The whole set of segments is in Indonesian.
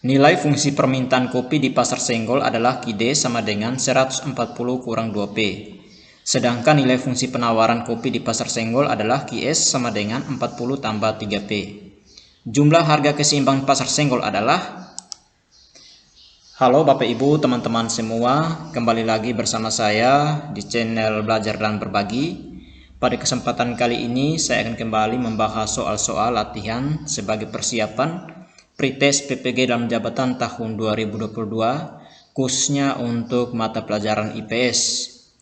Nilai fungsi permintaan kopi di pasar Senggol adalah QD sama dengan 140 kurang 2P. Sedangkan nilai fungsi penawaran kopi di pasar Senggol adalah QS sama dengan 40 tambah 3P. Jumlah harga keseimbangan pasar Senggol adalah... Halo Bapak Ibu, teman-teman semua, kembali lagi bersama saya di channel Belajar dan Berbagi. Pada kesempatan kali ini saya akan kembali membahas soal-soal latihan sebagai persiapan pretest PPG dalam jabatan tahun 2022, khususnya untuk mata pelajaran IPS,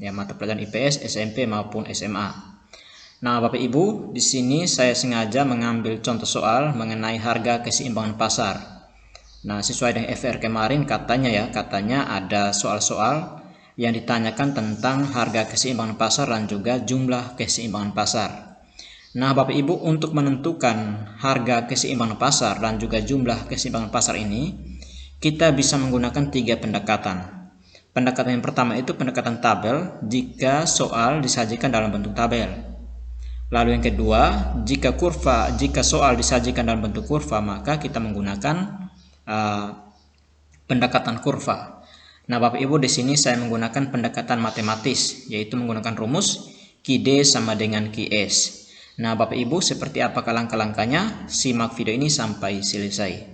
ya, mata pelajaran IPS, SMP maupun SMA. Nah, Bapak Ibu, di sini saya sengaja mengambil contoh soal mengenai harga keseimbangan pasar. Nah, sesuai dengan FR kemarin katanya ada soal-soal yang ditanyakan tentang harga keseimbangan pasar dan juga jumlah keseimbangan pasar. Nah, Bapak Ibu, untuk menentukan harga keseimbangan pasar dan juga jumlah keseimbangan pasar ini, kita bisa menggunakan 3 pendekatan. Pendekatan yang pertama itu pendekatan tabel jika soal disajikan dalam bentuk tabel. Lalu yang kedua, jika soal disajikan dalam bentuk kurva, maka kita menggunakan pendekatan kurva. Nah, Bapak Ibu, di sini saya menggunakan pendekatan matematis, yaitu menggunakan rumus QD sama dengan QS. Nah, Bapak Ibu, seperti apa langkah-langkahnya? Simak video ini sampai selesai.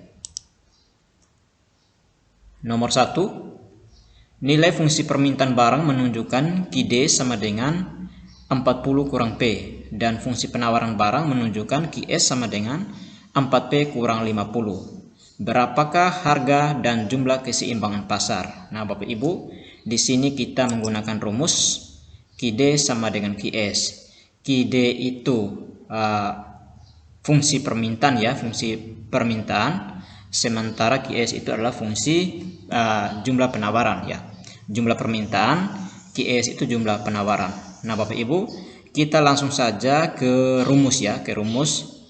Nomor 1, nilai fungsi permintaan barang menunjukkan QD sama dengan 40 kurang P, dan fungsi penawaran barang menunjukkan QS sama dengan 4P kurang 50. Berapakah harga dan jumlah keseimbangan pasar? Nah, Bapak Ibu, di sini kita menggunakan rumus QD sama dengan QS. QD itu fungsi permintaan, ya, fungsi permintaan, sementara QS itu adalah fungsi jumlah penawaran, ya. Jumlah permintaan, QS itu jumlah penawaran. Nah, Bapak Ibu, kita langsung saja ke rumus, ya, ke rumus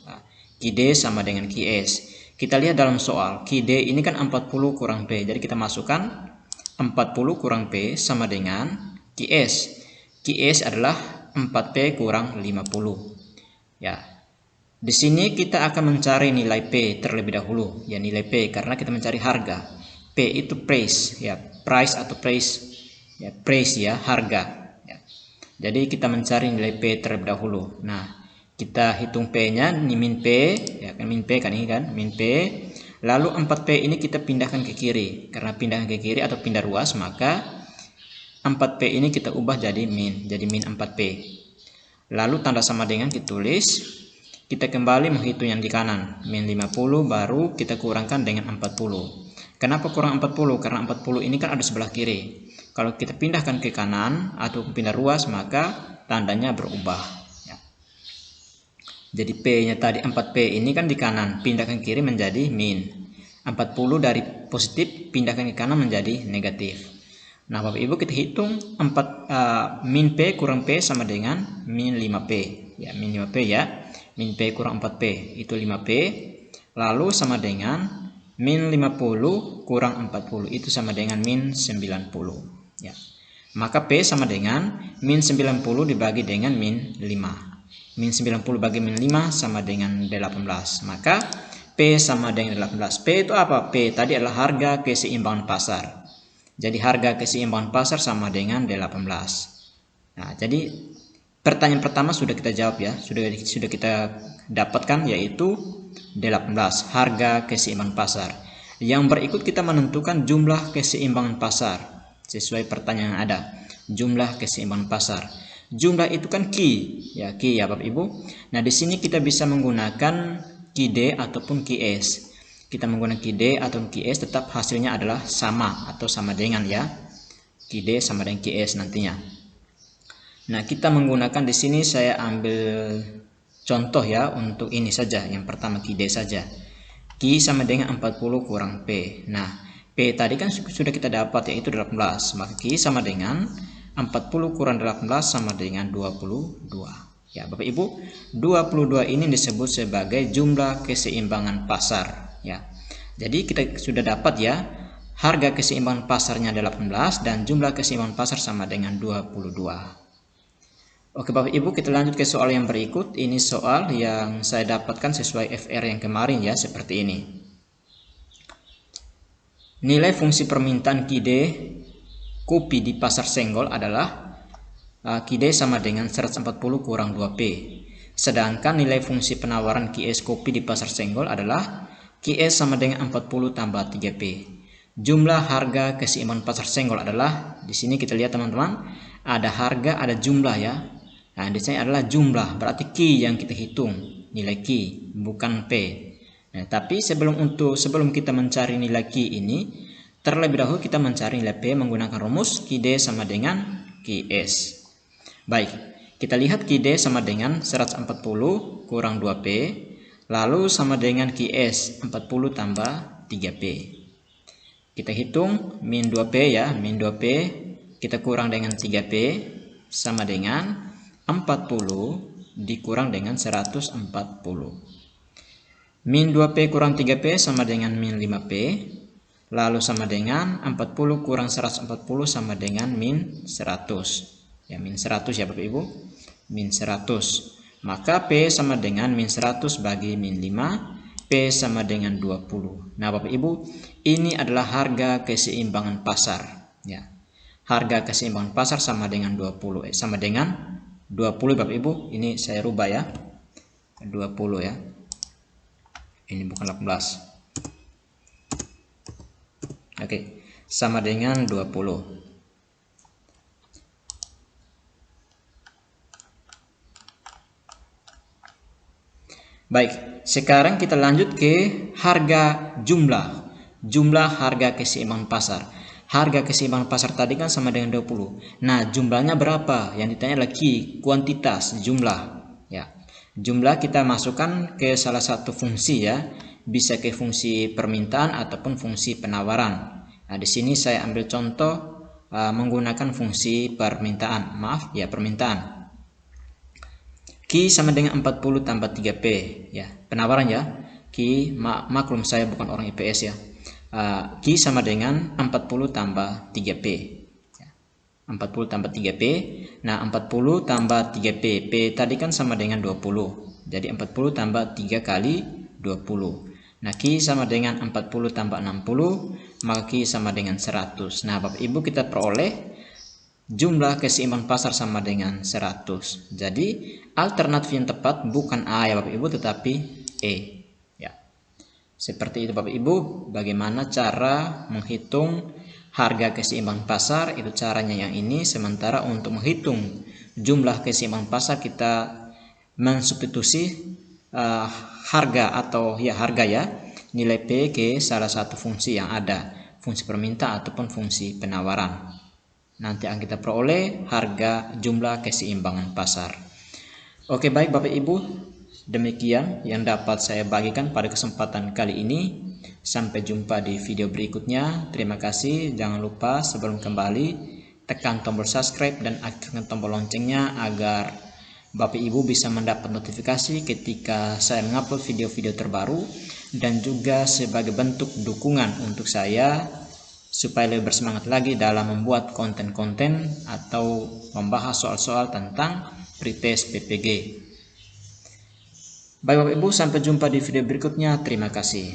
QD sama dengan QS. Kita lihat dalam soal, QD ini kan 40 kurang P, jadi kita masukkan 40 kurang P sama dengan QS. QS adalah 4P kurang 50. Ya. Di sini kita akan mencari nilai P terlebih dahulu, ya, nilai P karena kita mencari harga. P itu price, ya, price atau price, ya, price, ya, harga, ya. Jadi kita mencari nilai P terlebih dahulu. Nah, kita hitung P-nya, ini min P, ya, kan min P kan ini kan, min P. Lalu 4P ini kita pindahkan ke kiri. Karena pindahkan ke kiri atau pindah ruas, maka 4P ini kita ubah jadi min 4P. Lalu tanda sama dengan kita tulis, kita kembali menghitung yang di kanan, min 50 baru kita kurangkan dengan 40. Kenapa kurang 40? Karena 40 ini kan ada sebelah kiri. Kalau kita pindahkan ke kanan atau pindah ruas, maka tandanya berubah, ya. Jadi P-nya tadi 4P ini kan di kanan, pindahkan ke kiri menjadi min. 40 dari positif pindahkan ke kanan menjadi negatif. Nah, Bapak Ibu, kita hitung min P kurang P sama dengan min 5P. Ya, min 5P, ya. Min P kurang 4P itu 5P. Lalu sama dengan min 50 kurang 40 itu sama dengan min 90. Ya. Maka P sama dengan min 90 dibagi dengan min 5. Min 90 bagi min 5 sama dengan 18. Maka P sama dengan 18. P itu apa? P tadi adalah harga keseimbangan pasar. Jadi harga keseimbangan pasar sama dengan 18. Nah, jadi pertanyaan pertama sudah kita jawab, ya. Sudah kita dapatkan, yaitu 18, harga keseimbangan pasar. Yang berikut kita menentukan jumlah keseimbangan pasar. Sesuai pertanyaan yang ada. Jumlah keseimbangan pasar. Jumlah itu kan Q, ya, Q, ya, Bapak Ibu. Nah, di sini kita bisa menggunakan QD ataupun QS. Kita menggunakan QD atau QS tetap hasilnya adalah sama atau sama dengan, ya. QD sama dengan QS nantinya. Nah, kita menggunakan di sini saya ambil contoh, ya, untuk ini saja. Yang pertama QD saja. Q sama dengan 40 kurang P. Nah, P tadi kan sudah kita dapat, yaitu 18. Maka Q sama dengan 40 kurang 18 sama dengan 22. Ya, Bapak Ibu, 22 ini disebut sebagai jumlah keseimbangan pasar, ya. Jadi kita sudah dapat, ya, harga keseimbangan pasarnya 18 dan jumlah keseimbangan pasar sama dengan 22. Oke, Bapak Ibu, kita lanjut ke soal yang berikut. Ini soal yang saya dapatkan sesuai FR yang kemarin, ya, seperti ini. nilai fungsi permintaan KID kopi di pasar Senggol adalah KID sama dengan 140 kurang 2P. Sedangkan nilai fungsi penawaran QS kopi di pasar Senggol adalah QS sama dengan 40 tambah 3P. Jumlah harga keseimbangan pasar Senggol adalah, di sini kita lihat teman-teman, ada harga, ada jumlah ya. Nah, di sini adalah jumlah, berarti Q yang kita hitung, nilai Q, bukan P. Nah, tapi sebelum kita mencari nilai Q ini, terlebih dahulu kita mencari nilai P menggunakan rumus QD sama dengan QS. Baik, kita lihat QD sama dengan 140 kurang 2P, lalu sama dengan QS 40 tambah 3P. Kita hitung min 2P ya, min 2P kita kurang dengan 3P sama dengan 40 dikurang dengan 140. Min 2P kurang 3P sama dengan min 5P. Lalu sama dengan 40 kurang 140 sama dengan min 100. Ya, min 100 ya Bapak Ibu. Min 100. Maka P sama dengan min 100 bagi min 5. P sama dengan 20. Nah Bapak Ibu, ini adalah harga keseimbangan pasar. Ya. Harga keseimbangan pasar sama dengan 20. Sama dengan 20 Bapak Ibu. Ini saya rubah ya. 20 ya. Ini bukan 18. Oke, sama dengan 20. Baik, sekarang kita lanjut ke harga jumlah. Jumlah harga keseimbangan pasar. Harga keseimbangan pasar tadi kan sama dengan 20. Nah, jumlahnya berapa? Yang ditanya adalah Q, kuantitas, jumlah. Ya. Jumlah kita masukkan ke salah satu fungsi ya. Bisa ke fungsi permintaan ataupun fungsi penawaran. Nah, di sini saya ambil contoh menggunakan fungsi permintaan. Maaf, ya permintaan. Q sama dengan 40 tambah 3P. Ya, penawaran ya. Q, maklum saya bukan orang IPS ya. Q sama dengan 40 tambah 3P. 40 tambah 3P. Nah, 40 tambah 3P. P tadi kan sama dengan 20. Jadi 40 tambah 3 kali 20. Nah, Q sama dengan 40 tambah 60, maka Q sama dengan 100. Nah, Bapak Ibu kita peroleh jumlah keseimbangan pasar sama dengan 100. Jadi, alternatif yang tepat bukan A ya Bapak Ibu, tetapi E. Ya. Seperti itu Bapak Ibu, bagaimana cara menghitung harga keseimbangan pasar, itu caranya yang ini. Sementara untuk menghitung jumlah keseimbangan pasar kita mensubstitusi harga atau ya harga ya nilai P ke salah satu fungsi yang ada, fungsi permintaan ataupun fungsi penawaran. Nanti akan kita peroleh harga jumlah keseimbangan pasar. Oke, baik Bapak Ibu, demikian yang dapat saya bagikan pada kesempatan kali ini. Sampai jumpa di video berikutnya. Terima kasih. Jangan lupa sebelum kembali tekan tombol subscribe dan aktifkan tombol loncengnya agar Bapak Ibu bisa mendapat notifikasi ketika saya mengupload video-video terbaru, dan juga sebagai bentuk dukungan untuk saya supaya lebih bersemangat lagi dalam membuat konten-konten atau membahas soal-soal tentang pretest PPG. Baik Bapak Ibu, sampai jumpa di video berikutnya. Terima kasih.